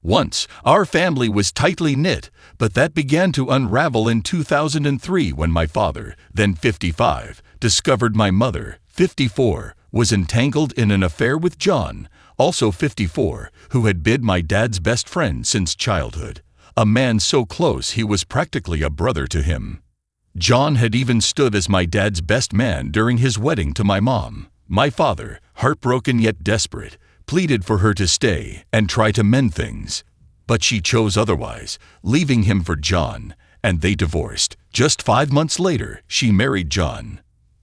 Once, our family was tightly knit, but that began to unravel in 2003 when my father, then 55, discovered my mother, 54, was entangled in an affair with John, also 54, who had been my dad's best friend since childhood, a man so close he was practically a brother to him. John had even stood as my dad's best man during his wedding to my mom. My father, heartbroken yet desperate, pleaded for her to stay and try to mend things. But she chose otherwise, leaving him for John, and they divorced. Just 5 months later, she married John.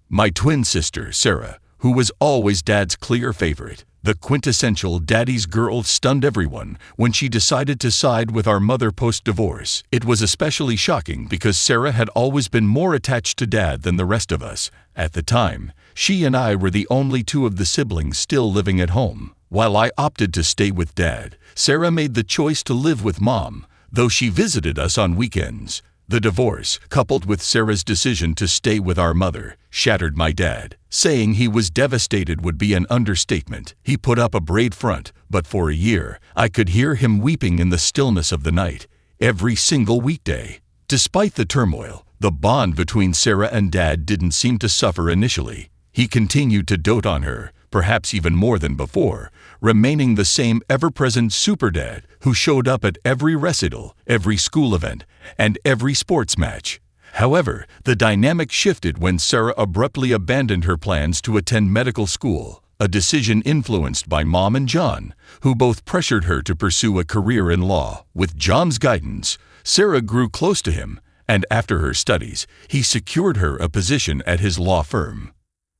My twin sister, Sarah, who was always Dad's clear favorite, the quintessential daddy's girl, stunned everyone when she decided to side with our mother post-divorce. It was especially shocking because Sarah had always been more attached to Dad than the rest of us. At the time, she and I were the only two of the siblings still living at home. While I opted to stay with Dad, Sarah made the choice to live with Mom, though she visited us on weekends. The divorce, coupled with Sarah's decision to stay with our mother, shattered my dad. Saying he was devastated would be an understatement. He put up a brave front, but for a year, I could hear him weeping in the stillness of the night, every single weekday. Despite the turmoil, the bond between Sarah and Dad didn't seem to suffer initially. He continued to dote on her, perhaps even more than before, remaining the same ever-present superdad who showed up at every recital, every school event, and every sports match. However, the dynamic shifted when Sarah abruptly abandoned her plans to attend medical school, a decision influenced by Mom and John, who both pressured her to pursue a career in law. With John's guidance, Sarah grew close to him, and after her studies, he secured her a position at his law firm.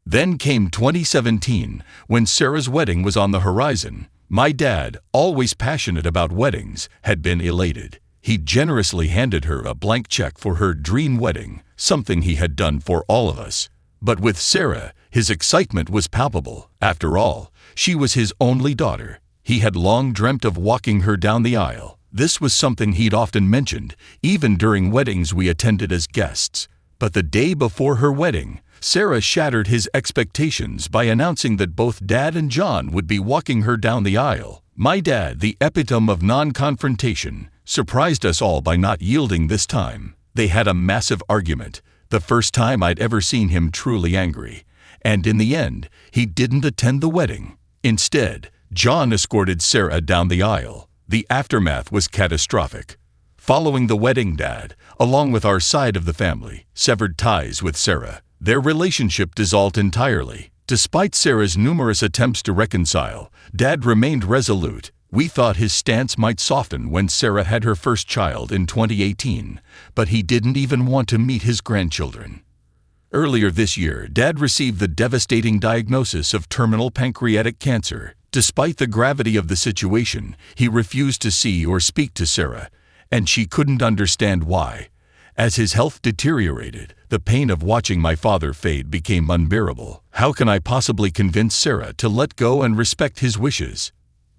Then came 2017, when Sarah's wedding was on the horizon. My dad, always passionate about weddings, had been elated. He generously handed her a blank check for her dream wedding, something he had done for all of us. But with Sarah, his excitement was palpable. After all, she was his only daughter. He had long dreamt of walking her down the aisle. This was something he'd often mentioned, even during weddings we attended as guests. But the day before her wedding, Sarah shattered his expectations by announcing that both Dad and John would be walking her down the aisle. My dad, the epitome of non-confrontation, surprised us all by not yielding this time. They had a massive argument, the first time I'd ever seen him truly angry. And in the end, he didn't attend the wedding. Instead, John escorted Sarah down the aisle. The aftermath was catastrophic. Following the wedding, Dad, along with our side of the family, severed ties with Sarah. Their relationship dissolved entirely. Despite Sarah's numerous attempts to reconcile, Dad remained resolute. We thought his stance might soften when Sarah had her first child in 2018, but he didn't even want to meet his grandchildren. Earlier this year, Dad received the devastating diagnosis of terminal pancreatic cancer. Despite the gravity of the situation, he refused to see or speak to Sarah, and she couldn't understand why. As his health deteriorated, the pain of watching my father fade became unbearable. How can I possibly convince Sarah to let go and respect his wishes?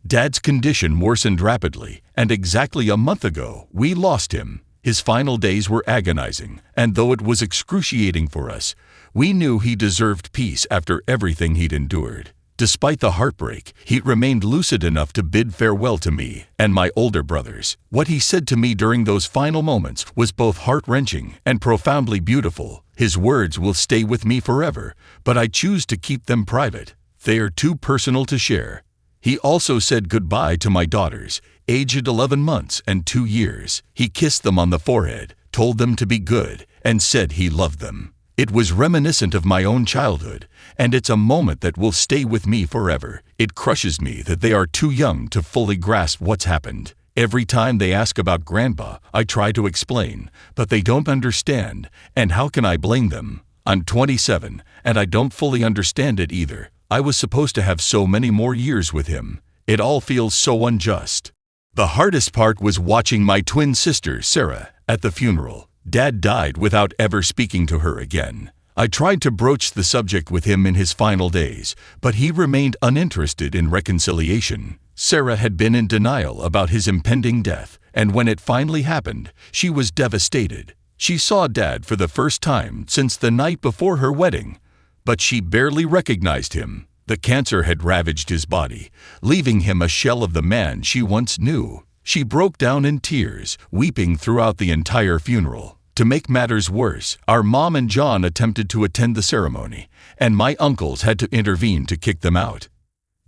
Dad's condition worsened rapidly, and exactly a month ago, we lost him. His final days were agonizing, and though it was excruciating for us, we knew he deserved peace after everything he'd endured. Despite the heartbreak, he remained lucid enough to bid farewell to me and my older brothers. What he said to me during those final moments was both heart-wrenching and profoundly beautiful. His words will stay with me forever, but I choose to keep them private. They are too personal to share. He also said goodbye to my daughters, aged 11 months and 2 years. He kissed them on the forehead, told them to be good, and said he loved them. It was reminiscent of my own childhood, and it's a moment that will stay with me forever. It crushes me that they are too young to fully grasp what's happened. Every time they ask about Grandpa, I try to explain, but they don't understand, and how can I blame them? I'm 27, and I don't fully understand it either. I was supposed to have so many more years with him. It all feels so unjust. The hardest part was watching my twin sister, Sarah, at the funeral. Dad died without ever speaking to her again. I tried to broach the subject with him in his final days, but he remained uninterested in reconciliation. Sarah had been in denial about his impending death, and when it finally happened, she was devastated. She saw Dad for the first time since the night before her wedding, but she barely recognized him. The cancer had ravaged his body, leaving him a shell of the man she once knew. She broke down in tears, weeping throughout the entire funeral. To make matters worse, our mom and John attempted to attend the ceremony, and my uncles had to intervene to kick them out.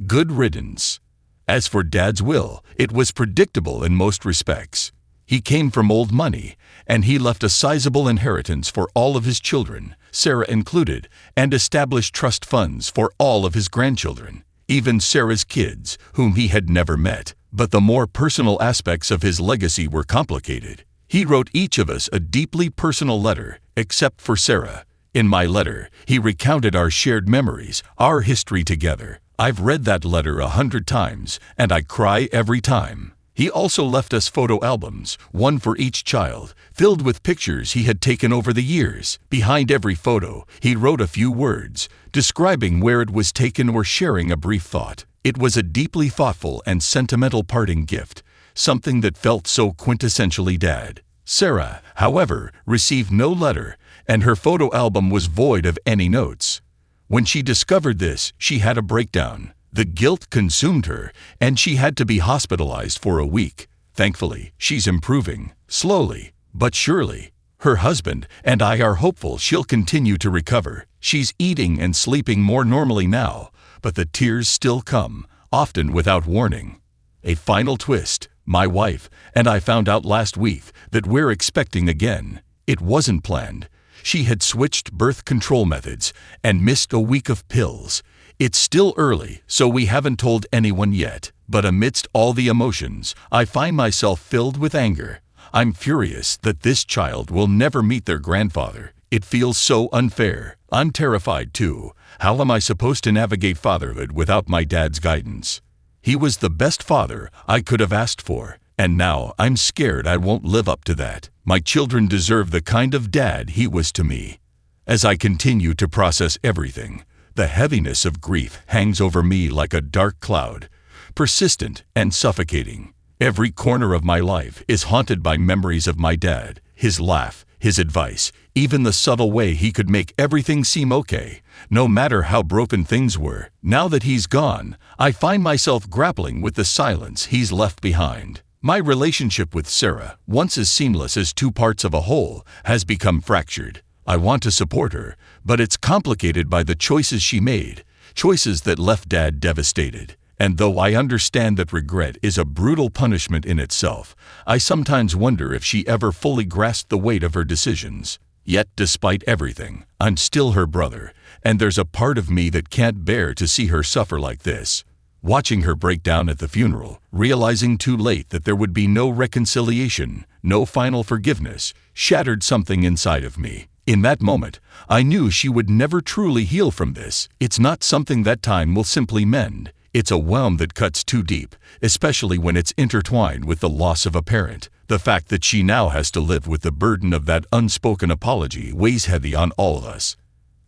Good riddance. As for Dad's will, it was predictable in most respects. He came from old money, and he left a sizable inheritance for all of his children, Sarah included, and established trust funds for all of his grandchildren, even Sarah's kids, whom he had never met. But the more personal aspects of his legacy were complicated. He wrote each of us a deeply personal letter, except for Sarah. In my letter, he recounted our shared memories, our history together. I've read that letter 100 times, and I cry every time. He also left us photo albums, one for each child, filled with pictures he had taken over the years. Behind every photo, he wrote a few words, describing where it was taken or sharing a brief thought. It was a deeply thoughtful and sentimental parting gift, something that felt so quintessentially Dad. Sarah, however, received no letter, and her photo album was void of any notes. When she discovered this, she had a breakdown. The guilt consumed her, and she had to be hospitalized for a week. Thankfully, she's improving, slowly, but surely. Her husband and I are hopeful she'll continue to recover. She's eating and sleeping more normally now, but the tears still come, often without warning. A final twist. My wife and I found out last week that we're expecting again. It wasn't planned. She had switched birth control methods and missed a week of pills. It's still early, so we haven't told anyone yet. But amidst all the emotions, I find myself filled with anger. I'm furious that this child will never meet their grandfather. It feels so unfair. I'm terrified too. How am I supposed to navigate fatherhood without my dad's guidance? He was the best father I could have asked for, and now I'm scared I won't live up to that. My children deserve the kind of dad he was to me. As I continue to process everything, the heaviness of grief hangs over me like a dark cloud, persistent and suffocating. Every corner of my life is haunted by memories of my dad, his laugh, his advice, even the subtle way he could make everything seem okay, no matter how broken things were. Now that he's gone, I find myself grappling with the silence he's left behind. My relationship with Sarah, once as seamless as two parts of a whole, has become fractured. I want to support her, but it's complicated by the choices she made, choices that left Dad devastated. And though I understand that regret is a brutal punishment in itself, I sometimes wonder if she ever fully grasped the weight of her decisions. Yet, despite everything, I'm still her brother, and there's a part of me that can't bear to see her suffer like this. Watching her break down at the funeral, realizing too late that there would be no reconciliation, no final forgiveness, shattered something inside of me. In that moment, I knew she would never truly heal from this. It's not something that time will simply mend. It's a wound that cuts too deep, especially when it's intertwined with the loss of a parent. The fact that she now has to live with the burden of that unspoken apology weighs heavy on all of us.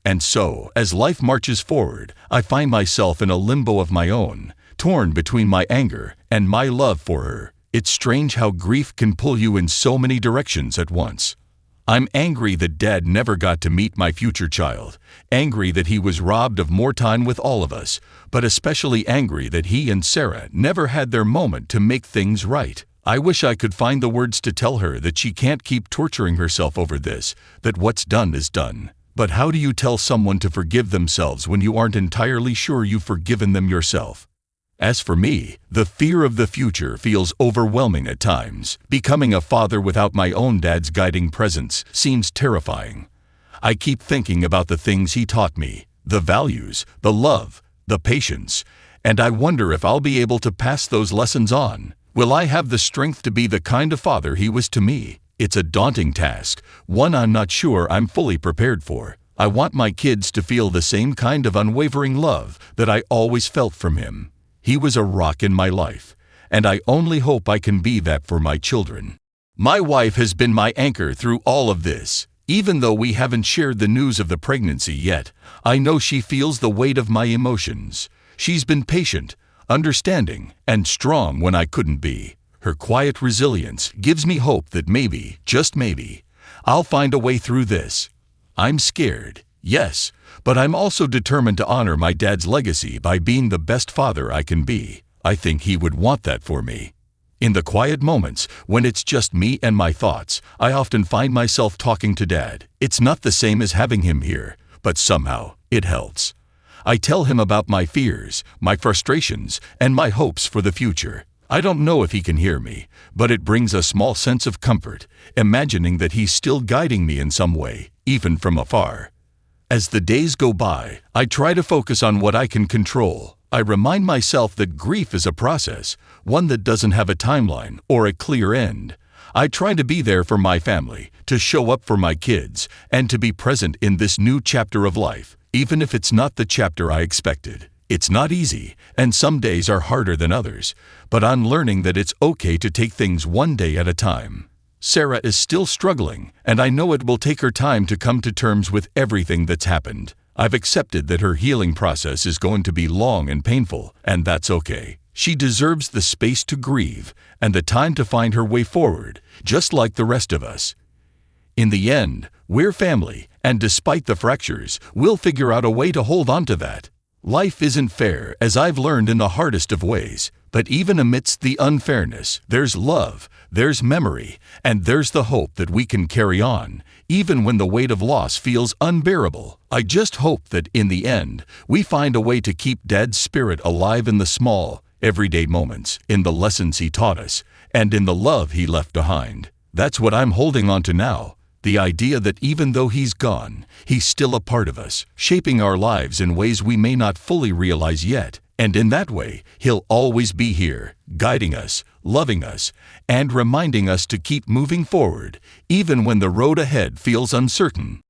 And so, as life marches forward, I find myself in a limbo of my own, torn between my anger and my love for her. It's strange how grief can pull you in so many directions at once. I'm angry that Dad never got to meet my future child, angry that he was robbed of more time with all of us, but especially angry that he and Sarah never had their moment to make things right. I wish I could find the words to tell her that she can't keep torturing herself over this, that what's done is done. But how do you tell someone to forgive themselves when you aren't entirely sure you've forgiven them yourself? As for me, the fear of the future feels overwhelming at times. Becoming a father without my own dad's guiding presence seems terrifying. I keep thinking about the things he taught me, the values, the love, the patience, and I wonder if I'll be able to pass those lessons on. Will I have the strength to be the kind of father he was to me? It's a daunting task, one I'm not sure I'm fully prepared for. I want my kids to feel the same kind of unwavering love that I always felt from him. He was a rock in my life, and I only hope I can be that for my children. My wife has been my anchor through all of this. Even though we haven't shared the news of the pregnancy yet, I know she feels the weight of my emotions. She's been patient, understanding, and strong when I couldn't be. Her quiet resilience gives me hope that maybe, just maybe, I'll find a way through this. I'm scared, yes, but I'm also determined to honor my dad's legacy by being the best father I can be. I think he would want that for me. In the quiet moments, when it's just me and my thoughts, I often find myself talking to Dad. It's not the same as having him here, but somehow, it helps. I tell him about my fears, my frustrations, and my hopes for the future. I don't know if he can hear me, but it brings a small sense of comfort, imagining that he's still guiding me in some way, even from afar. As the days go by, I try to focus on what I can control. I remind myself that grief is a process, one that doesn't have a timeline or a clear end. I try to be there for my family, to show up for my kids, and to be present in this new chapter of life, even if it's not the chapter I expected. It's not easy, and some days are harder than others, but I'm learning that it's okay to take things one day at a time. Sarah is still struggling, and I know it will take her time to come to terms with everything that's happened. I've accepted that her healing process is going to be long and painful, and that's okay. She deserves the space to grieve and the time to find her way forward, just like the rest of us. In the end, we're family, and despite the fractures, we'll figure out a way to hold on to that. Life isn't fair, as I've learned in the hardest of ways, but even amidst the unfairness, there's love, there's memory, and there's the hope that we can carry on, even when the weight of loss feels unbearable. I just hope that, in the end, we find a way to keep Dad's spirit alive in the small, everyday moments, in the lessons he taught us, and in the love he left behind. That's what I'm holding on to now. The idea that even though he's gone, he's still a part of us, shaping our lives in ways we may not fully realize yet. And in that way, he'll always be here, guiding us, loving us, and reminding us to keep moving forward, even when the road ahead feels uncertain.